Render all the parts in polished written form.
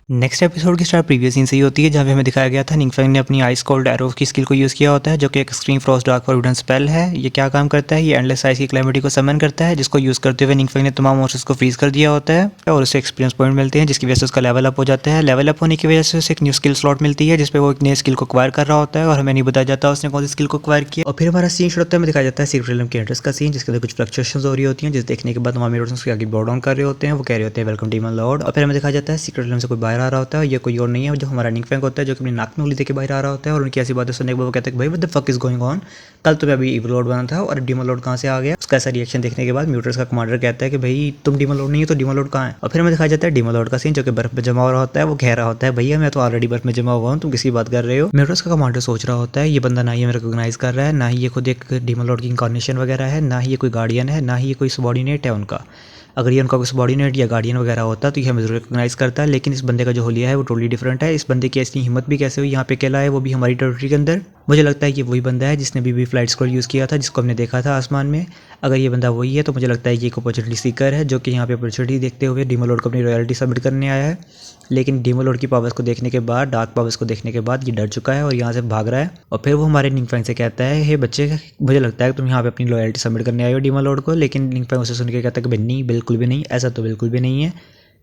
Next episode की start previous scene से ही होती है, जहाँ पे हमें दिखाया गया था निंगफेंग ने अपनी आइस कोल्ड एरो की स्किल को यूज़ किया होता है, जो कि एक extreme Frost dark forbidden spell है। ये क्या काम करता है, ये एंडलेस आइस की क्लैमिटी को समन करता है, जिसको यूज़ करते हुए निंगफेंग ने तमाम मॉन्स्टर्स को फ्रीज कर दिया होता है और उसे एक्सपीरियंस पॉइंट मिलते हैं, जिसकी वजह से उसका लेवल अप हो जाता है। लेवल अप होने की वजह से उसे एक न्यू स्किल स्लॉट मिलती है, जिसपे वो एक नई स्किल को एक्वायर कर रहा होता है और हमें नहीं बताया जाता उसने कौन सी स्किल को एक्वायर किया। और फिर हमारा सीन शुरू होता है, हमें दिखाया जाता है सीक्रेट रियल्म के एंट्रेंस का सीन, जिसके अंदर कुछ फ्लक्चुएशंस हो रही होती हैं, जिस देखने के बाद हमारे उसके आगे बो डाउन कर रहे होते हैं। वो कह रहे होते हैं वेलकम डीमन लॉर्ड। और फिर हमें दिखाया जाता है सीक्रेट रियल्म से कोई बाहर आ रहा होता है, ये कोई और नहीं है जो हमारा निंगफेंग होता है, जो कि अपनी नाक में उंगली देके बाहर आ रहा होता है। और उनकी ऐसी बातें सुनने के बाद वो कहते हैं भाई what the fuck is going on, कल तुम्हें अभी इविल लॉर्ड बना था और डीमन लॉर्ड कहाँ से आ गया। उसका ऐसा रिएक्शन देखने के बाद म्यूटर्स का कमांडर कहता है कि भाई तुम डीमन लॉर्ड नहीं हो तो डीमन लॉर्ड कहाँ है। और फिर हमें दिखाया जाता है डीमन लॉर्ड का सीन, जो कि बर्फ में जमा हो रहा होता है। वो कह रहा होता है भैया मैं तो ऑलरेडी बर्फ में जमा हुआ हूँ, तुम किसकी बात कर रहे हो। म्यूटर्स का कमांडर सोच रहा होता है ये बंदा ना ही हमें रिकॉग्नाइज कर रहा है, ना ही ये खुद एक डीमन लॉर्ड की इनकॉर्नेशन वगैरह है, ना ही ये कोई गार्डियन है, ना ही ये कोई सबॉर्डिनेट है उनका। अगर ये उनका कोई सबॉर्डिनेट या गार्डियन वगैरह होता तो ये हमें जरूर रिकॉग्नाइज करता है, लेकिन इस बंदे का जो होलिया है वो टोटली डिफरेंट है। इस बंदे की ऐसी हिम्मत भी कैसे हुई, यहाँ पे अकेला है, वो भी हमारी टेरिटरी के अंदर। मुझे लगता है कि वही बंदा है जिसने बीबी फ्लाइट स्क्वाड यूज़ किया था, जिसको हमने देखा था आसमान में। अगर ये बंदा वही है तो मुझे लगता है कि एक अपॉर्चुनिटी सीकर है, जो कि यहाँ पे अपॉर्चुनिटी देखते हुए डीमन लॉर्ड को अपनी रॉयल्टी सबमिट करने आया है। लेकिन डीमन लॉर्ड की पावर्स को देखने के बाद, डार्क पावर्स को देखने के बाद ये डर चुका है और यहाँ से भाग रहा है। और फिर वो हमारे निंगफेंग से कहता है हे बच्चे, मुझे लगता है कि तुम यहाँ पे अपनी लॉयल्टी सबमिट करने आए हो डीमन लॉर्ड को। लेकिन निंगफेंग उसे सुन के कहता है कि नहीं, बिल्कुल भी नहीं, ऐसा तो बिल्कुल भी नहीं है।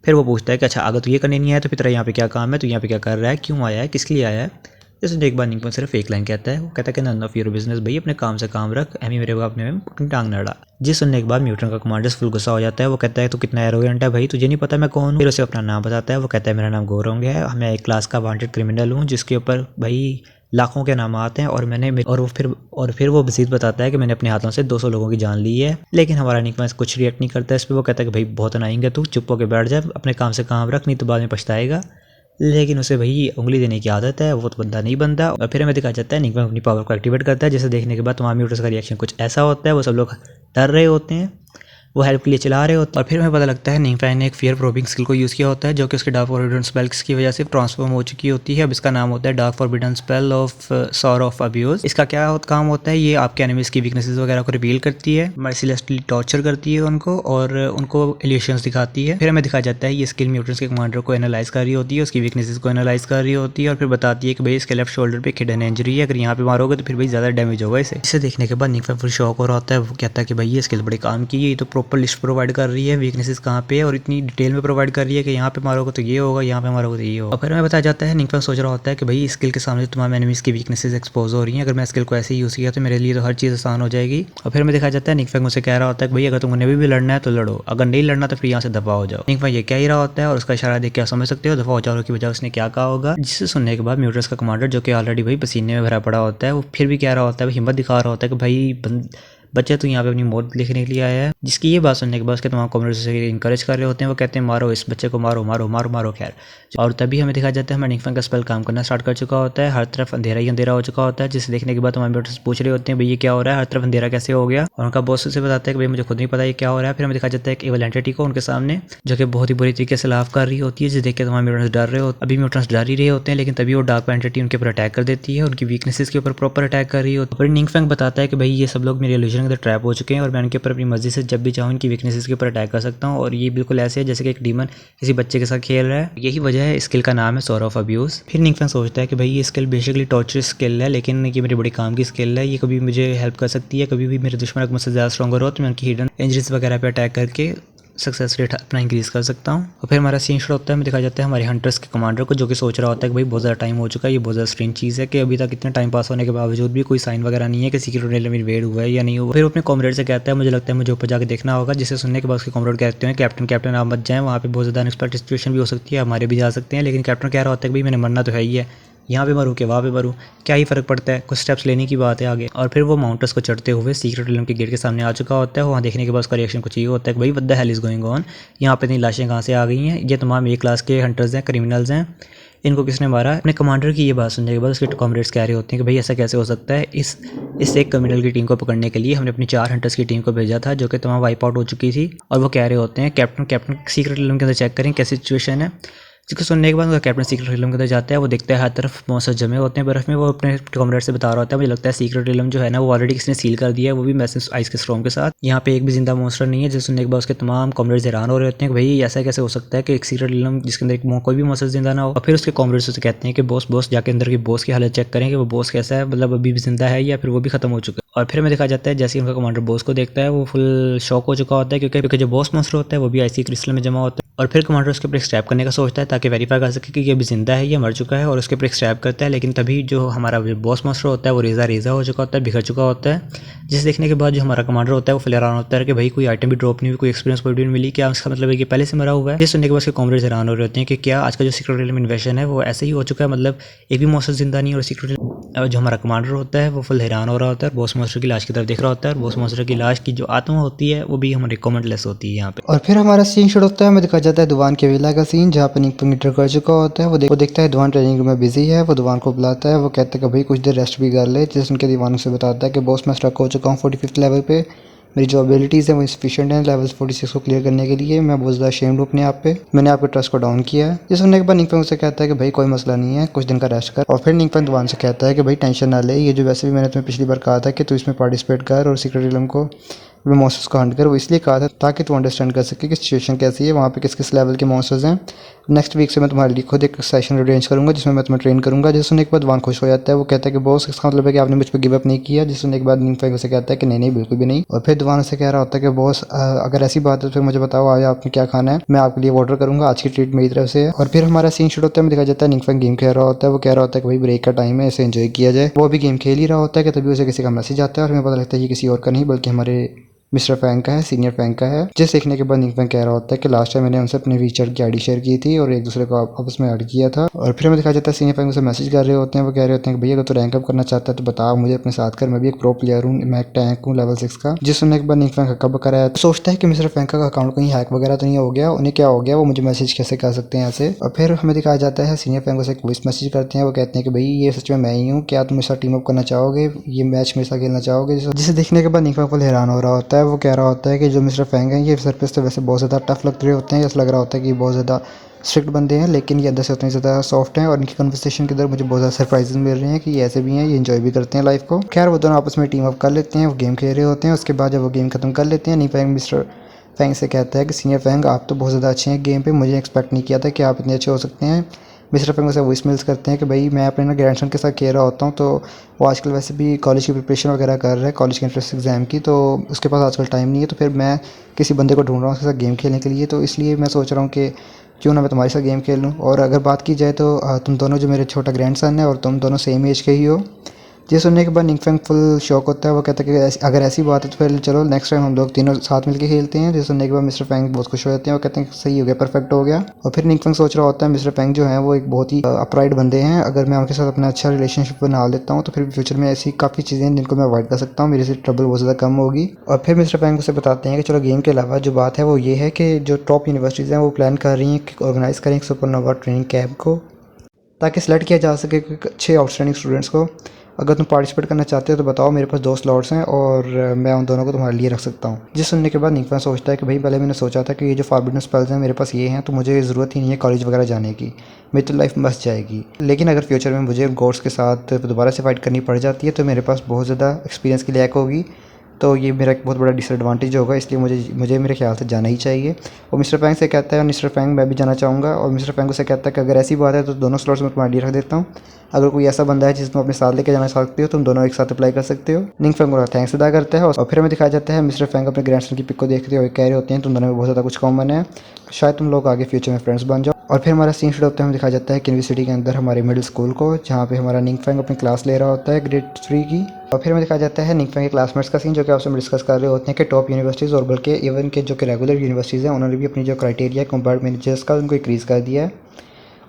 फिर वो पूछता है कि अच्छा अगर तू ये करने नहीं आया तो फिर तेरा यहाँ पे क्या काम है, तू यहाँ पे क्या कर रहा है, क्यों आया है, किसके लिए आया है। जैसे एक बार निंगफेंग सिर्फ एक लाइन कहता है, वो कहता है कि नन ऑफ योर बिजनेस भाई, अपने काम से काम रख, एमी मेरे बाप ने अपनी टांग न अड़ा। जिस सुनने के बाद म्यूटेंट का कमांडर फुल गुस्सा हो जाता है। वो कहता है तू कितना एरोगेंट है भाई, तुझे नहीं पता मैं कौन हूँ। फिर उसे अपना नाम बताता है। वो कहता है मेरा नाम गौरंग है, मैं एक क्लास का वांटेड क्रिमिनल हूँ, जिसके ऊपर भाई लाखों के नाम आते हैं। और फिर वो मजीद बताता है कि मैंने अपने हाथों से 200 लोगों की जान ली है। लेकिन हमारा निकमेंस कुछ रिएक्ट नहीं करता इस पर। वो कहता है कि भाई बहुत अनाइंग है तू, चुप होकर बैठ जा, अपने काम से काम रख, नहीं तो बाद में पछताएगा। लेकिन उसे भाई उंगली देने की आदत है, वो तो बंदा नहीं बनता। और फिर हमें दिखाया जाता है निकमेंस अपनी पावर को एक्टिवेट करता है, जिसे देखने के बाद तमाम म्यूटर्स का रिएक्शन कुछ ऐसा होता है। वो सब लोग डर रहे होते हैं, वो हेल्प के लिए चला रहे होते हैं। और फिर हमें पता लगता है निंगफेंग ने एक फियर प्रोबिंग स्किल को यूज़ किया होता है, जो कि उसके डार्क फॉरबिडन स्पेल्स की वजह से ट्रांसफॉर्म हो चुकी होती है। अब इसका नाम होता है dark forbidden spell of sorry of abuse. इसका क्या काम होता है, ये आपके एनिमीज की वीकनेसेस वगैरह को रिवील करती है, मर्सीलेसली टॉर्चर करती है उनको और उनको इल्यूशंस दिखाती है। फिर हमें दिखाया जाता है ये स्किल म्यूटेंट्स के कमांडर को एनालाइज कर रही होती है, उसकी वीकनेसेस को एनालाइज कर रही होती है और फिर बताती है कि भाई इसके लेफ्ट शोल्डर पे हिडन इंजरी है, अगर यहाँ पे मारोगे तो फिर भाई ज़्यादा डैमेज होगा इसे देखने के बाद निंगफेंग फुल शॉक हो रहा होता है। वो कहता है कि भाई ये स्किल बड़े काम की है, ये तो प्रॉपर लिस्ट प्रोवाइड कर रही है वीकनेसेस कहाँ पे है और इतनी डिटेल में प्रोवाइड कर रही है कि यहाँ पे मारोगे तो ये होगा, यहाँ पे मारोगे तो ये होगा। और फिर हमें बताया जाता है निंगफेंग सोच रहा होता है कि भाई स्किल के सामने तमाम एनिमीज की वीकनेसेस एक्सपोज हो रही हैं, अगर मैं स्किल को ऐसे ही यूज़ किया तो मेरे लिए तो हर चीज़ आसान हो जाएगी। और फिर हमें दिखाया जाता है निंगफेंग मुझसे कह रहा होता है कि भाई अगर तुमने भी लड़ना है तो लड़ो, अगर नहीं लड़ना तो फिर यहाँ से दफा हो जाओ। निंगफेंग ये कह ही रहा होता है और उसका इशारा देख के आप समझ सकते हो दफा हो जाओ की बजाय उसने क्या कहा होगा। जिसे सुनने के बाद म्यूटर्स का कमांडर, जो कि ऑलरेडी भाई पसीने में भरा पड़ा होता है, वो फिर भी कह रहा होता है, हिम्मत दिखा रहा होता है कि भाई बच्चे तो यहाँ पे अपनी मौत लिखने के लिए आया है। जिसकी ये बात सुनने के बाद उसके तमाम कॉमरेड्स उसे इंकरेज कर रहे होते हैं। वो कहते हैं मारो इस बच्चे को, मारो मारो मारो मारो। खैर, और तभी हमें दिखाया जाता है हमारे निंगफेंग का स्पेल काम करना स्टार्ट कर चुका होता है। हर तरफ अंधेरा ही अंधेरा हो चुका होता है, जिसे देखने के बाद हमारे बेटर्स पूछ रहे होते हैं भाई ये क्या हो रहा है, हर तरफ अंधेरा कैसे हो गया। और उनका बॉस उसे बताता है कि भाई मुझे खुद नहीं पता ये क्या हो रहा है। फिर हमें दिखाया जाता है एक एविल एंटिटी को उनके सामने, जो कि बहुत ही बुरी तरीके से लाफ कर रही होती है, जिसे देख के तमाम म्यूटेंट्स डर रहे होते हैं। अभी म्यूटेंट्स डर ही रहे होते हैं, लेकिन तभी वो डार्क एंटिटी उनके ऊपर अटैक कर देती है, उनकी वीकनेसेस के ऊपर प्रॉपर अटैक कर रही होती है। फिर निंगफेंग बताता है कि भाई ये सब लोग मेरे इल्यूजन के अंदर ट्रैप हो चुके हैं और मैं उनके ऊपर अपनी मर्जी से जब भी चाहूँ इनकी वीकनेसेस के ऊपर अटैक कर सकता हूँ। और ये बिल्कुल ऐसे है जैसे कि एक डीमन किसी बच्चे के साथ खेल रहा है। यही वजह है स्किल का नाम है सॉर ऑफ अब्यूज। फिर निंगफेंग सोचता है कि भाई ये स्किल बेसिकली टॉर्चर स्किल है, लेकिन ये मेरे बड़े काम की स्किल है, ये कभी मुझे हेल्प कर सकती है, कभी भी मेरे दुश्मन मुझसे ज़्यादा स्ट्रॉन्गर हो तो मैं उनकी हिडन इंजरीज वगैरह पे अटैक करके सक्सेस रेट अपना इंक्रीज कर सकता हूँ। और फिर हमारा सीन शुरू होता है, हमें दिखाया जाता है हमारे हंटर्स के कमांडर को, जो कि सोच रहा होता है कि भाई बहुत ज़्यादा टाइम हो चुका है, ये बहुत ज़्यादा स्ट्रेंज चीज़ है कि अभी तक इतना टाइम पास होने के बावजूद भी कोई साइन वगैरह नहीं है कि सीक्रेट टनल में इन्वेड हुआ है या नहीं हुआ। फिर अपने कॉमरेड से कहता है मुझे लगता है मुझे ऊपर जाकर देखना होगा, जिसे सुनने के बाद उसके कॉमरेड कहते हैं कैप्टन कैप्टन आप मत जाएं, वहाँ पे बहुत ज़्यादा अनएक्सपेक्टेड सिचुएशन भी हो सकती है, हमारे भी जा सकते हैं। लेकिन कैप्टन कह रहा होता है कि भाई मैंने मरना तो है ही है, यहाँ पे मरूँ कि वहाँ पे मरूँ, क्या ही फ़र्क पड़ता है, कुछ स्टेप्स लेने की बात है आगे। और फिर वो माउंटर्स को चढ़ते हुए सीक्रेट रियल्म के गेट के सामने आ चुका होता है। वहाँ देखने के बाद उसका रिएक्शन कुछ ये होता है कि भाई what the hell is going on, यहाँ पे इतनी लाशें कहाँ से आ गई हैं, ये तमाम ए क्लास के हंटर्स हैं, क्रिमिनल्स हैं, इनको किसने मारा। अपने कमांडर की ये बात सुनने के बाद उसके कॉमरेड्स कह रहे होते हैं कि भाई ऐसा कैसे हो सकता है, इस एक क्रिमिनल की टीम को पकड़ने के लिए हमने अपनी 4 हंटर्स की टीम को भेजा था, जो कि तमाम वाइप आउट हो चुकी थी। और वो कह रहे होते हैं कैप्टन सीक्रेट रियल्म के अंदर चेक करें कैसी सिचुएशन है। जिसको सुनने के बाद उनका कैप्टन सीक्रेट रिलम के अंदर जाता है। वो देखता है हर तरफ मॉन्स्टर जमे होते हैं बर्फ में। वो अपने कॉमरेड से बता रहा होता है, मुझे लगता है सीक्रेट रिलम जो है ना वो ऑलरेडी किसी ने सील कर दिया है, वो भी मैसिव आइस के स्टॉर्म के साथ। यहाँ पे एक भी जिंदा मॉन्स्टर नहीं है। जिसे सुनने के बाद उसके तमाम कॉमरेड्स हैरान हो रहे होते हैं कि भाई ऐसा कैसे हो सकता है कि एक सीक्रेट रिलम जिसके अंदर कोई भी मॉन्स्टर जिंदा ना हो। और फिर उसके कॉमरेड्स उसे कहते हैं कि बॉस जाके अंदर की बॉस की हालत चेक करें कि वो बॉस कैसा है, मतलब अभी भी जिंदा है या फिर वो भी खत्म हो चुका है। और फिर हमें देखा जाता है जैसे उनका कमांडर बॉस को देखता है वो फुल शॉक हो चुका होता है, क्योंकि जो बॉस मॉन्स्टर होता है वो भी आइसी क्रिस्टल में जमा होता है। और फिर कमांडर उसके ऊपर स्ट्रैप करने का सोचता है ताकि वेरीफाई कर सके कि ये अभी जिंदा है या मर चुका है, और उसके ऊपर स्ट्रैप करता है। लेकिन तभी जो हमारा बॉस मॉन्स्टर होता है वो रेजा हो चुका होता है, बिखर चुका होता है। जिसे देखने के बाद जो हमारा कमांडर होता है वो फुल हैरान होता है कि भाई कोई आइटम भी ड्रॉप नहीं हुई, कोई एक्सपीरियंस पॉइंट भी नहीं मिली, क्या उसका मतलब है कि पहले से मरा हुआ है। ये सुनने के बाद उसके कॉमरेड्स हैरान हो रहे होते हैं कि क्या आज का जो सीक्रेट रिलम इन्वेशन है वो ऐसे ही हो चुका है, मतलब एक भी मॉन्स्टर जिंदा नहीं है। और सीक्रेट जो हमारा कमांडर होता है वो फुल हैरान हो रहा होता है, बॉस मॉन्स्टर की लाश की तरफ देख रहा होता है। और बॉस मॉन्स्टर की लाश की जो आत्मा होती है वो भी हमारी कमेंटलेस होती है यहाँ पे। और फिर हमारा सीन शुरू होता है, हमें दिखाया जाता है दुवान के विला का सीन, जहाँ पर निंगफंग इंटर कर चुका होता है। वो देखता है दुवान ट्रेनिंग रूम में बिजी है। वो दुवान को बुलाता है। वो कहता है कि भाई कुछ देर रेस्ट भी कर ले। जिस उनके दीवान से बताता है कि बॉस मैं स्टक हो चुका हूँ 45th लेवल पे, मेरी जो एबिलिटीज़ हैं वो इंसफिशिएंट हैं लेवल 46 को क्लियर करने के लिए। मैं बहुत ज़्यादा शेम्ड हूँ अपने आप पे, मैंने आपके ट्रस्ट को डाउन किया है। ये सुनने के बाद निंगफंग उसे कहता है कि भाई कोई मसला नहीं है, कुछ दिन का रेस्ट कर। और फिर निंगफंग दुवान से कहता है कि भाई टेंशन ना ले, ये जो वैसे भी मैंने तुम्हें पिछली बार कहा था कि तू इसमें पार्टिसिपेट कर और सीक्रेट रिलम को मॉन्स्टर्स को हंट कर, वो इसलिए कहा था ताकि तू अंडरस्टैंड कर सके कि सिचुएशन कैसी है, वहाँ पे किस किस लेवल के मॉन्स्टर्स हैं। नेक्स्ट वीक से मैं तुम्हारे लिए खुद एक सेशन अरेंज करूँगा जिसमें मैं तुम्हें ट्रेन करूँगा। जिसे सुनने के बाद वान खुश हो जाता है। वो कहता है कि बॉस इसका मतलब है कि आपने मुझ पर गिव अप नहीं किया। जिसे सुनने के बाद निंगफंग उसे कहता है कि नहीं बिल्कुल भी नहीं। और फिर दुवान उसे कह रहा होता है कि बॉस अगर ऐसी बात है तो फिर मुझे बताओ आज आपने क्या खाना है, मैं आपके लिए ऑर्डर करूँगा, आज की ट्रीट मेरी तरफ से है। और फिर हमारा सीन शुरू होता है, दिखा जाता है निंगफंग गेम खेल रहा होता है। वो कह रहा होता है कि भाई ब्रेक का टाइम है, इसे एंजॉय किया जाए। वो भी गेम खेल ही रहा होता है कि तभी उसे किसी का मैसेज आता है और हमें पता लगता है ये किसी और का नहीं बल्कि हमारे मिस्टर फैंग का है, सीनियर फैंग का है। जिस देखने के बाद निंगफंग कह रहा होता है कि लास्ट टाइम मैंने उनसे अपने वीचर की आईडी शेयर की थी और एक दूसरे को आपस में ऐड किया था। और फिर हमें दिखाया जाता है सीनियर फैंग उसे मैसेज कर रहे होते हैं। वो कह रहे होते हैं कि भैया अगर तो रैंक अप करना चाहता है तो बता मुझे अपने साथ कर, मैं भी एक प्रो प्लेयर हूँ, मैं एक टैंक हूँ लेवल 6 का। जिस सुनने के बाद निंगफंग हक्का बक्का रहा है, सोचता है कि मिस्टर फैंग का अकाउंट कहीं हैक वगैरह तो नहीं हो गया, उन्हें क्या हो गया, वो मुझे मैसेज कैसे कर सकते हैं ऐसे। और फिर हमें दिखाया जाता है सीनियर फैंग उसे एक वॉइस मैसेज करते हैं। वो कहते हैं कि भाई ये सच में मैं ही हूँ, क्या तुम मेरे साथ टीम अप करना चाहोगे, ये मैच मेरे साथ खेलना चाहोगे। जिसे देखने के बाद निंगफंग फुल हैरान हो रहा होता है। वो कह रहा होता है कि जो मिस्टर फैंग हैं ये सरफेस तो वैसे बहुत ज़्यादा टफ लग रहे होते हैं, ऐसा लग रहा होता है कि बहुत ज़्यादा स्ट्रिक्ट बंदे हैं, लेकिन ये अंदर से उतने ज़्यादा सॉफ्ट हैं। और इनकी कन्वर्सेशन के अंदर मुझे बहुत ज़्यादा सरप्राइजेस मिल रहे हैं कि ये ऐसे भी हैं, ये एंजॉय भी करते हैं लाइफ को। खैर वो दोनों आपस में टीम अप कर लेते हैं, वो गेम खेल रहे होते हैं। उसके बाद जब वो गेम खत्म कर लेते हैं निंगफंग मिस्टर फैंग से कहता है कि सीनियर फैंग आप तो बहुत ज़्यादा अच्छे हैं गेम पे, मुझे एक्सपेक्ट नहीं किया था कि आप इतने अच्छे हो सकते हैं। मिस्टर फैंग उसे वॉइस मेल्स करते हैं कि भाई मैं अपने ना ग्रैंडसन के साथ खेल रहा होता हूँ, तो वो आजकल वैसे भी कॉलेज की प्रिपरेशन वगैरह कर रहा है, कॉलेज के एंट्रेंस एग्ज़ाम की, तो उसके पास आजकल टाइम नहीं है। तो फिर मैं किसी बंदे को ढूंढ रहा हूँ उसके साथ गेम खेलने के लिए, तो इसलिए मैं सोच रहा हूँ कि क्यों ना मैं तुम्हारे साथ गेम खेल लूँ। और अगर बात की जाए तो तुम दोनों जो मेरे छोटा ग्रैंडसन है और तुम दोनों सेम एज के ही हो। ये सुनने के बाद निंगफंग फुल शॉक होता है। वो कहता है कि अगर ऐसी बात है तो फिर चलो नेक्स्ट टाइम हम लोग तीनों साथ मिलकर खेलते हैं। जो सुनने के बाद मिस्टर फैंग बहुत खुश हो जाते हैं। वो कहते हैं कि सही हो गया, परफेक्ट हो गया। और फिर निंगफंग सोच रहा होता है मिस्टर फैंग जो है वो एक बहुत ही अपराइट बंदे हैं, अगर मैं उनके साथ अपना अच्छा रिलेशनशिप बना लेता हूँ तो फिर फ्यूचर में ऐसी काफ़ी चीज़ें हैं जिनको मैं अवॉइड कर सकता हूँ, मेरे से ट्रबल बहुत ज़्यादा कम होगी। और फिर मिस्टर फैंग उसे बताते हैं कि चलो गेम के अलावा जो बात है वो ये है कि जो टॉप यूनिवर्सिटीज़ हैं वो प्लान कर रही हैं कि ऑर्गेनाइज़ करें एक सुपरनोवा ट्रेनिंग कैंप को, ताकि सेलेक्ट किया जा सके अच्छे आउटस्टैंडिंग स्टूडेंट्स को। अगर तुम पार्टिसिपेट करना चाहते हो तो बताओ, मेरे पास 2 स्लॉट्स हैं और मैं उन दोनों को तुम्हारे लिए रख सकता हूँ। जिस सुनने के बाद निंगफंग सोचता है कि भाई पहले मैंने सोचा था कि ये जो फॉरबिडन स्पेल्स हैं मेरे पास ये हैं तो मुझे ज़रूरत ही नहीं है कॉलेज वगैरह जाने की, मेरी तो लाइफ बस जाएगी। लेकिन अगर फ्यूचर में मुझे गॉड्स के साथ दोबारा से फाइट करनी पड़ जाती है तो मेरे पास बहुत ज़्यादा एक्सपीरियंस की लैक होगी, तो ये मेरा एक बहुत बड़ा डिसएडवांटेज होगा, इसलिए मुझे मेरे ख्याल से जाना ही चाहिए। और मिस्टर फैंग से कहता है मिस्टर फैंग मैं भी जाना चाहूँगा। और मिस्टर फैंग उसे कहता है कि अगर ऐसी बात है तो दोनों स्लॉट्स में तुम्हारे लिए रख देता हूँ, अगर कोई ऐसा बंदा है जिसे तुम अपने साथ लेके जाना चाहते हो तुम दोनों एक साथ अप्लाई कर सकते हो। निंगफंग उन्हें थैंक्स अदा करता है। और फिर हमें दिखाया जाता है मिस्टर फैंग अपने ग्रैंडसन की पिक को देखते हुए कह रहे होते हैं तुम दोनों में बहुत ज़्यादा कुछ कॉमन है, शायद तुम लोग आगे फ्यूचर में फ्रेंड्स बन जाओ। और फिर हमारा सीन शुरू होता है, हमें दिखाया जाता है किन्वी सिटी के अंदर हमारे मिडिल स्कूल को, जहाँ पे हमारा निंगफंग अपनी क्लास ले रहा होता है ग्रेड 3 की। और फिर हमें दिखाया जाता है निंगफंग के क्लासमेट्स का सीन, जो कि आपसे हम डिस्कस कर रहे होते हैं कि टॉप यूनिवर्सिटीज़ और बल्कि इवन के जो कि रेगुलर यूनिवर्सिटीज़ हैं उन्होंने भी अपनी जो क्राइटेरिया कंपार्ट मैनेजर्स का उनको इंक्रीज़ कर दिया है।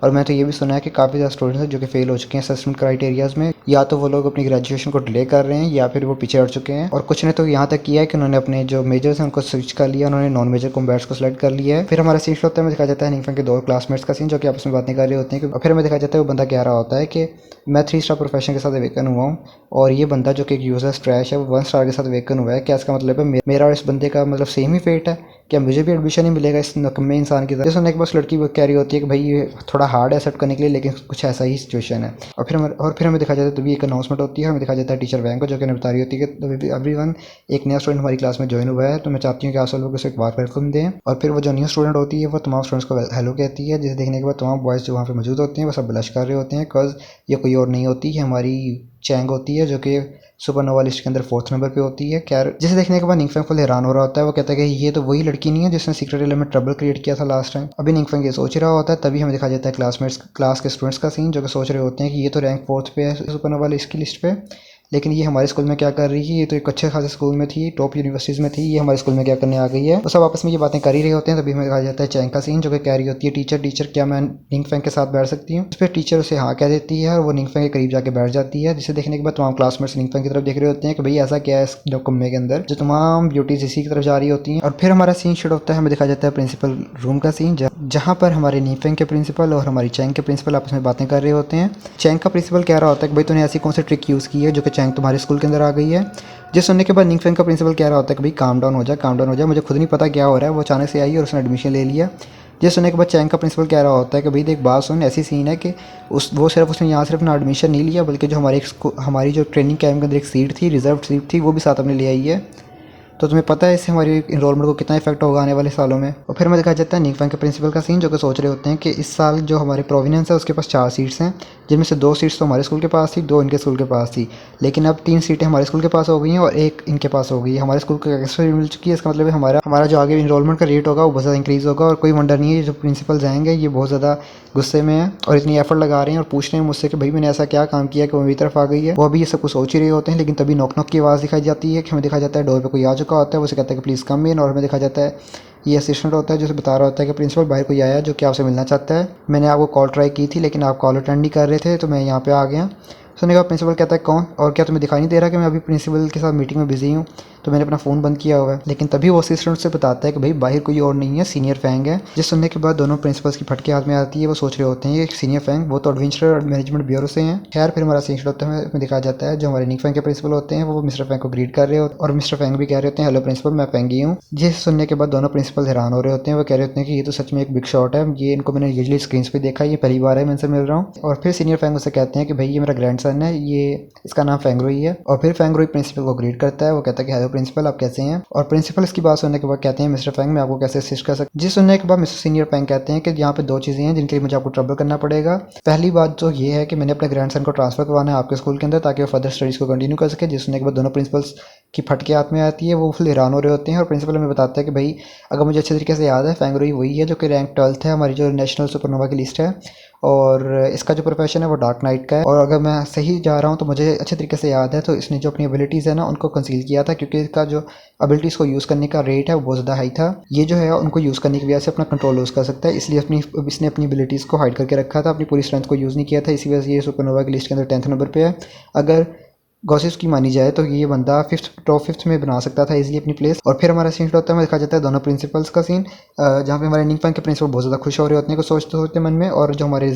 और मैं तो ये भी सुना है कि काफ़ी ज़्यादा स्टूडेंट्स हैं जो कि फेल हो चुके हैं असेसमेंट क्राइटेरियाज़ में, या तो वो लोग अपनी ग्रेजुएशन को डिले कर रहे हैं या फिर वो पीछे हट चुके हैं। और कुछ ने तो यहाँ तक किया है कि उन्होंने अपने जो मेजर्स हैं उनको स्विच कर लिया, उन्होंने नॉन मेजर कॉम्बैट्स को सिलेक्ट कर लिया है। फिर हमारा सीन होता है, हमें दिखाया जाता है निंगफेंग के दो क्लासमेट्स का सीन जो कि आपस में बातें कर रहे होते हैं। और फिर हमें दिखाया जाता है वो बंदा कह रहा होता है कि मैं 3 स्टार प्रोफेशन के साथ वेकन हुआ हूँ और ये बंदा जो कि एक यूजर ट्रैश है वो 1 स्टार के साथ वेकन हुआ है। क्या इसका मतलब है मेरा और इस बंदे का मतलब सेम ही फेट है? क्या मुझे भी एडमिशन ही मिलेगा इस नकम्मे इंसान की तरह? सुनने के बाद लड़की वो कह रही होती है कि भाई ये थोड़ा हार्ड है एक्सेप्ट करने के लिए, लेकिन कुछ ऐसा ही सिचुएशन है। और फिर हमें दिखाया जाता है तभी एक अनाउंसमेंट होती है, हमें दिखाया जाता है टीचर वैंग को जो कि बता रही होती है कि एवरीवन एक नया स्टूडेंट हमारी क्लास में ज्वाइन हुआ है, तो मैं चाहती हूँ कि आप सब लोग उसे एक बार वेलकम दें। और फिर वो जो न्यू स्टूडेंट होती है वो तमाम स्टूडेंट्स को हेलो कहती है, जिसे देखने के बाद तमाम बॉयज़ जो वहाँ पे मौजूद होते हैं वो सब ब्लश कर रहे होते हैं, बिकॉज ये कोई और नहीं होती है हमारी चैंग होती है जो कि सुपरनोवा लिस्ट के अंदर 4th नंबर पे होती है। खैर जिसे देखने के बाद निंगफेंग फुल हैरान हो रहा होता है, वो कहता है कि ये तो वही लड़की नहीं है जिसने सीक्रेट एलिमेंट में ट्रबल क्रिएट किया था लास्ट टाइम। अभी निंगफेंग ये सोच रहा होता है, तभी हमें दिखाया जाता है क्लास के स्टूडेंट्स का सीन जो कि सोच रहे होते हैं कि ये तो रैंक 4th पे है सुपरनोवा लिस्ट की लिस्ट पे, लेकिन ये हमारे स्कूल में क्या कर रही है? ये तो एक अच्छे खासे स्कूल में थी, टॉप यूनिवर्सिटीज़ में थी, ये हमारे स्कूल में क्या करने आ गई है? तो सब आपस में ये बातें कर ही रहे होते हैं, तभी हमें कहा जाता है चैंग का सीन जो कि कह रही होती है टीचर क्या मैं निंगफेंग के साथ बैठ सकती हूँ? इस पर टीचर उसे हाँ कह देती है और वो निंगफेंग के करीब जाके बैठ जाती है, जिसे देखने के बाद तमाम क्लासमेट्स निंगफेंग की तरफ देख रहे होते हैं कि भाई ऐसा क्या है इस कमरे के अंदर जो तमाम ब्यूटीज इसी की तरफ जा रही होती हैं। और फिर हमारा सीन शुरू होता है, हमें दिखाया जाता है प्रिंसिपल रूम का सीन जहाँ पर हमारे निंगफेंग के प्रिंसिपल और हमारी चैंग के प्रिंसिपल आपस में बातें कर रहे होते हैं। चैंग का प्रिंसिपल कह रहा होता है कि भाई तूने ऐसी कौन सी ट्रिक यूज़ की है जो कि चैंग तुम्हारे स्कूल के अंदर आ गई है? जिस सुनने के बाद निंगफेंग का प्रिंसिपल कह रहा होता है कि भाई काम डाउन हो जा, मुझे खुद नहीं पता क्या हो रहा है, वो अचानक से आई और उसने एडमिशन ले लिया। जिस सुनने के बाद चैंग का प्रिंसिपल कह रहा होता है कि भाई देख बात सुन, ऐसी सीन है कि उसने यहाँ सिर्फ ना एडमिशन नहीं लिया बल्कि जो हमारी जो ट्रेनिंग कैंप के अंदर एक सीट थी, रिजर्व सीट थी, वो भी साथ अपने ले आई है। तो तुम्हें पता है इससे हमारी इनरोलमेंट को कितना इफेक्ट होगा आने वाले सालों में। और फिर हमें दिखाया जाता है निंगफेंग के प्रिंसिपल का सीन जो कि सोच रहे होते हैं कि इस साल जो हमारी प्रोविनेंस है उसके पास 4 सीट्स हैं, जिनमें से 2 सीट्स तो हमारे स्कूल के पास थी, 2 इनके स्कूल के पास थी, लेकिन अब 3 सीटें हमारे स्कूल के पास हो गई हैं और 1 इनके पास हो गई है। हमारे स्कूल को एक्स्ट्रा मिल चुकी है, इसका मतलब है हमारा जो आगे इनरोलमेंट का रेट होगा वो बहुत ज़्यादा इंक्रीज़ होगा। और कोई वंडर नहीं है जो प्रिंसिपल्स आएंगे ये बहुत ज़्यादा गुस्से में है और इतनी एफर्ट लगा रहे हैं और पूछ रहे हैं मुझसे कि भाई मैंने ऐसा क्या काम किया कि वो मेरी तरफ आ गई है। वो अभी ये सब कुछ सोच ही रहे होते हैं, लेकिन तभी नॉक नॉक की आवाज़ दिखाई जाती है कि हमें दिखाया जाता है डोर पे कोई आ चुका होता है, वो उसे कहता है कि प्लीज़ कम इन। और हमें दिखाया जाता है ये असिस्टेंट होता है जो बता रहा होता है कि प्रिंसिपल बाहर कोई आया है जो कि आपसे मिलना चाहता है, मैंने आपको कॉल ट्राई की थी लेकिन आप कॉल अटेंड नहीं कर रहे थे तो मैं यहाँ पे आ गया। सुनने का प्रिंसिपल कहता है कौन, और क्या तुम्हें दिखाई नहीं दे रहा कि मैं अभी प्रिंसिपल के साथ मीटिंग में बिजी हूँ, तो मैंने अपना फ़ोन बंद किया हुआ है। लेकिन तभी वो असिस्टेंट से बताता है कि भाई बाहर कोई और नहीं है, सीनियर फैंग है। जिस सुनने के बाद दोनों प्रिंसिपल्स की फटके हाथ में आती है, वो सोच रहे होते हैं ये सीनियर फैंग वो तो एडवेंचर मैनेजमेंट ब्यूरो से हैं। खैर फिर हमारा सीन होता है, हमें दिखाया जाता है जो हमारे निंगफेंग के प्रिंसिपल होते हैं वो मिस्टर फैंग को ग्रीट कर रहे होते हैं और मिस्टर फैंग भी कह रहे होते हैं हेलो प्रिंसिपल मैं फैंगी हूँ। जिस सुनने के बाद दोनों प्रिंसिपल हैरान हो रहे होते हैं, वो कह रहे होते हैं कि ये तो सच में एक बिग शॉट है, ये इनको मैंने यूजुअली स्क्रीन पे देखा, ये पहली बार है मैं इनसे मिल रहा हूँ। और फिर सीनियर फैंग उससे कहते हैं कि भाई ये मेरा ग्रैंडसन है, ये इसका नाम फैंगरोई है। और फिर फैंगरोई प्रिंसिपल को ग्रीट करता है, वो कहता है कि हेलो प्रिंसिपल आप कैसे हैं? और प्रिंसिपल इसकी बात सुनने के बाद कहते हैं मिस्टर फैंग मैं आपको कैसे असिस्ट कर सकता। जिस सुनने के बाद मिस्टर सीनियर फैंग कहते हैं कि यहाँ पे 2 चीज़ें हैं जिनके लिए मुझे आपको ट्रबल करना पड़ेगा। पहली बात तो ये है कि मैंने अपने ग्रैंडसन को ट्रांसफर करवाना है आपके स्कूल के अंदर ताकि वो फर्दर स्टडीज़ को कंटिन्यू कर सके। जिस सुनने के बाद दोनों प्रिंसिपल्स की फटके हाथ में आती है, वो फुल हैरान हो रहे होते हैं। और प्रिंसिपल हमें बताता है कि भाई अगर मुझे अच्छे तरीके से याद है फैंगरोई वही है जो कि रैंक 12th है हमारी जो नेशनल सुपरनोवा की लिस्ट है, और इसका जो प्रोफेशन है वो डार्क नाइट का है। और अगर मैं सही जा रहा हूँ तो मुझे अच्छे तरीके से याद है तो इसने जो अपनी एबिलिटीज़ है ना उनको कंसील किया था, क्योंकि इसका जो एबिलिटीज़ को यूज़ करने का रेट है वो बहुत ज़्यादा हाई था। ये जो है उनको यूज़ करने की वजह से अपना कंट्रोल लूज़ कर सकता है, इसलिए इसने अपनी एबिलिटीज़ को हाइड करके रखा था, अपनी पूरी स्ट्रेंथ को यूज़ नहीं किया था, इसी वजह से ये सुपरनोवा की लिस्ट के अंदर 10th नंबर पर है। अगर गॉसिप्स की मानी जाए तो ये बंदा टॉप 5th में बना सकता था इजीली अपनी प्लेस। और फिर हमारा सीन होता है, देखा जाता है दोनों प्रिंसिपल्स का सीन जहाँ पे हमारे निंगफेंग के प्रिंसिपल बहुत ज़्यादा खुश हो रहे होते हैं, कुछ सोचते होते मन में, और जो हमारे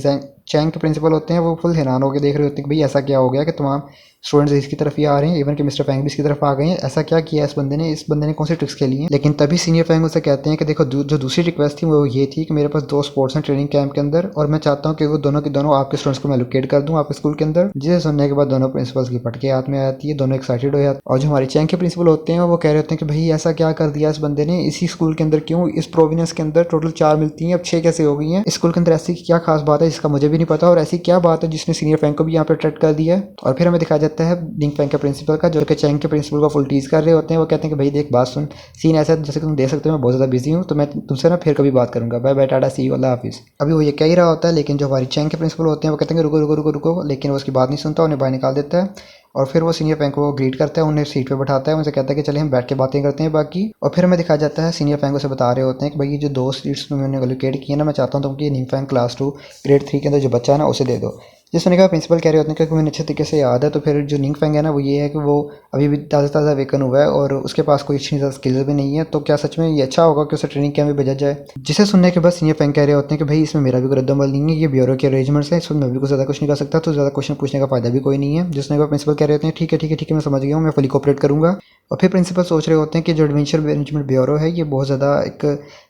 चैंग के प्रिंसिपल होते हैं वो फुल हैरान होकर देख रहे होते हैं कि भाई ऐसा क्या हो गया कि तमाम स्टूडेंट्स इसकी तरफ ही आ रहे हैं, इवन कि मिस्टर फैंग भी इसकी तरफ आ गए हैं, ऐसा क्या किया इस बंदे ने कौन सी ट्रिक्स खेली हैं। लेकिन तभी सीनियर फैंग उससे कहते हैं कि देखो जो दूसरी रिक्वेस्ट थी वो ये थी कि मेरे पास 2 स्पोर्ट्स हैं ट्रेनिंग कैंप के अंदर और मैं चाहता हूँ कि वो दोनों के दोनों आपके स्टूडेंट्स को मैं लोकेट कर दूँ आपके स्कूल के अंदर। जिसे सुनने के बाद दोनों प्रिंसिपल्स की फटके हाथ में आती है, दोनों एक्साइटेड हो जाते हैं। और जो हमारे चैंग के प्रिंसिपल होते हैं वो कह रहे होते हैं कि भाई ऐसा क्या कर दिया इस बंदे ने, इसी स्कूल के अंदर क्यों, इस प्रोविनेंस के अंदर टोटल 4 मिलती हैं अब 6 कैसे हो गई हैं, इस स्कूल के अंदर ऐसी क्या खास बात है जिसका मुझे भी नहीं पता, और ऐसी क्या बात है जिसने सीनियर फैंग को भी यहाँ पे अट्रैक्ट कर दिया है। और फिर हमें दिखाया जाता है निंगफेंग के प्रिंसिपल का जो कि चैंग के प्रिंसिपल को फुल टीज कर रहे होते हैं। वो कहते हैं कि भाई देख बात सुन, सीन ऐसा है जैसे कि तुम देख सकते हो मैं बहुत ज़्यादा बिजी हूँ, तो मैं तुमसे ना फिर कभी बात करूँगा, बाय बाय टाटा सी यू अल्लाह हाफिज़। अभी वो ये कह ही रहा होता है, लेकिन जो हमारी चैंग के प्रिंसिपल होते हैं वो कहते हैं रुको रुको रुको रुको, लेकिन वो उसकी बात नहीं सुनता, उन्हें बाहर निकाल देता है। और फिर वो सीनियर फैंग को ग्रीट करता है, उन्हें सीट पे बैठाता है, उनसे कहता है कि चले हम बैठ के बातें करते हैं बाकी। और फिर हमें दिखाया जाता है सीनियर फैंग से बता रहे होते हैं कि भाई ये जो 2 सीट्स मैंने एलोकेट की है ना, मैं चाहता हूँ तुमको ये निंगफैंग क्लास 2 ग्रेड 3 के अंदर जो बच्चा है ना उसे दे दो। जिसने कहा प्रिंसिपल कह रहे होते हैं क्योंकि मुझे अच्छे तरीके से याद है। तो फिर जो निंगफैंग है ना वो ये है कि वो अभी भी ताज़ा वेकन हुआ है और उसके पास कोई अच्छी ज़्यादा स्किल्स भी नहीं है। तो क्या सच में ये अच्छा होगा कि उसे ट्रेनिंग कैंप में भेजा जाए? जिसे सुनने के बाद सीनियर फैंग कह रहे होते हैं कि भाई इसमें मेरा भी कोई रद्दमल नहीं है, ये ब्यूरो के अरेंजमेंट्स है, इसमें मैं भी कुछ ज़्यादा कुछ नहीं कर सकता, तो ज़्यादा क्वेश्चन पूछने का फ़ायदा भी कोई नहीं है। जिसने कहा प्रिंसिपल कह रहे होते हैं ठीक है ठीक है ठीक है, मैं समझ गया हूँ, मैं फुली कोऑपरेट करूँगा। और फिर प्रिंसिपल सोच रहे होते हैं कि जो एडवेंचर मैनेजमेंट ब्यूरो है ये बहुत ज़्यादा एक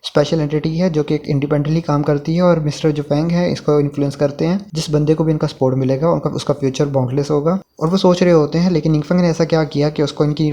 स्पेशल एंटिटी है जो कि एक इंडिपेंडेंटली काम करती है और मिस्टर जो फैंग है इसको इन्फ्लुएंस करते हैं। जिस बंदे को भी इनका सपोर्ट मिलेगा उनका उसका फ्यूचर बाउंडलेस होगा। और वो सोच रहे होते हैं, लेकिन निंगफैंग ने ऐसा क्या किया कि उसको इनकी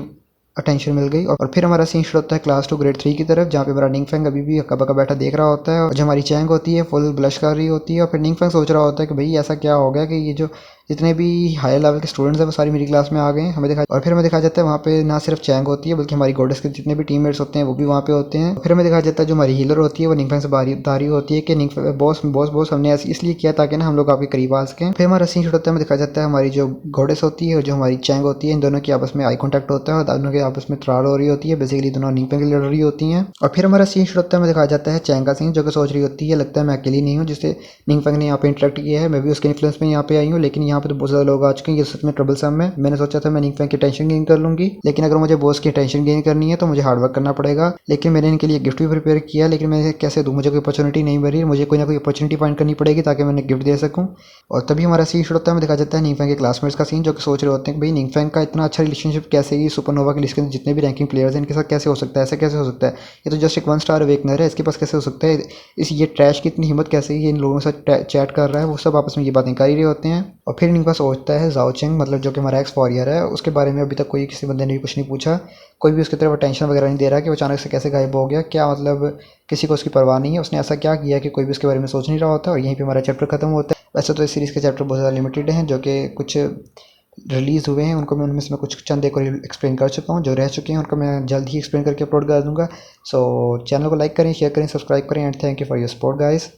अटेंशन मिल गई। और फिर हमारा सीन शुरू होता है क्लास 2 ग्रेड 3 की तरफ, जहाँ पे हमारा निंगफैंग अभी भी हक्का बक्का बैठा देख रहा होता है और जो हमारी चैंग होती है फुल ब्लश कर रही होती है। और फिर निंगफैंग सोच रहा होता है कि भाई ऐसा क्या हो गया कि ये जो जितने भी हायर लेवल के स्टूडेंट्स हैं वो सारी मेरी क्लास में आ गए हैं। फिर हमें दिखाया जाता है वहाँ पे ना सिर्फ चैंग होती है बल्कि हमारी गोडेस के जितने भी टीममेट्स होते हैं वो भी वहाँ पे होते हैं। फिर हमें दिखाया जाता है जो हमारी हीलर होती है वो निंगफैंग से बता रही होती है कि निंगफैंग बॉस बॉस बॉस हमने ऐसे इसलिए किया ताकि ना हम लोग आपके करीब आ सकें। फिर हमारा सीन शुरू होता है, हमें दिखाया जाता है हमारी जो गोडेस होती है और जो हमारी चैंग होती है इन दोनों की आपस में आई कॉन्टैक्ट होता है और दोनों के आपस में त्राड़ हो रही होती है। बेसिकली दोनों निंगफैंग की लड़ रही होती हैं। और फिर हमारा सीन शुरू होता है, हमें दिखाया जाता है चैंग का सीन जो कि सोच रही होती है लगता है मैं अकेली नहीं हूँ जिससे निंगफैंग ने यहाँ पे इंटरेक्ट किया है, मैं भी उसके इन्फ्लुएंस में यहाँ पे आई हूँ, लेकिन यहाँ पे तो बहुत ज़्यादा लोग आ चुके हैं, ये सच में ट्रबलसम है। मैंने सोचा था मैं निंगफैंग की टेंशन गेन कर लूँगी, लेकिन अगर मुझे बॉस की टेंशन गेन करनी है तो मुझे हार्डवर्क करना पड़ेगा। लेकिन मैंने इनके लिए गिफ्ट भी प्रिपेयर किया, लेकिन मैं कैसे दूँ, मुझे कोई अपॉर्चुनिटी नहीं मिल रही, मुझे कोई ना कोई अपॉर्चुनिटी फाइंड करनी पड़ेगी ताकि मैं गिफ्ट दे सकूँ। और तभी हमारा सीन शुरू होता है, हमें दिखा जाता है निंगफैंग के क्लासमेट्स का सीन जो कि सोच रहे होते हैं कि भाई निंगफैंग का इतना अच्छा रिलेशनशिप कैसे, ये सुपरनोवा के लिस्ट के जितने भी रैंकिंग प्लेयर्स हैं इनके साथ कैसे हो सकता है, ऐसा कैसे हो सकता है, ये तो जस्ट एक 1 स्टार अवेकनर है, इसके पास कैसे हो सकता है, इस ये ट्रैश की इतनी हिम्मत कैसे ये इन लोगों के साथ चैट कर रहा है। वो सब आपस में ये बातें कर ही रहे होते हैं। और फिर इनका सोचता है जाओ चेंग, मतलब जो कि हमारा एक्स वॉरियर है, उसके बारे में अभी तक कोई किसी बंदे ने भी कुछ नहीं पूछा, कोई भी उसकी तरफ अटेंशन वगैरह नहीं दे रहा कि वो अचानक से कैसे गायब हो गया, क्या मतलब किसी को उसकी परवाह नहीं है, उसने ऐसा क्या किया कि कोई भी उसके बारे में सोच नहीं रहा होता। और यहीं पे हमारा चैप्टर खत्म होता है। वैसे तो इस सीरीज़ के चैप्टर बहुत ज़्यादा लिमिटेड हैं जो कि कुछ रिलीज़ हुए हैं, उनको मैं उनमें से मैं कुछ चंद एक एक्सप्लेन कर चुका हूँ, जो रह चुके हैं उनको मैं जल्द ही एक्सप्लेन करके अपलोड कर दूँगा। सो चैनल को लाइक करें, शेयर करें, सब्सक्राइब करें and thank you for your support guys.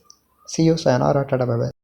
See you, sayonara, tata, bye bye.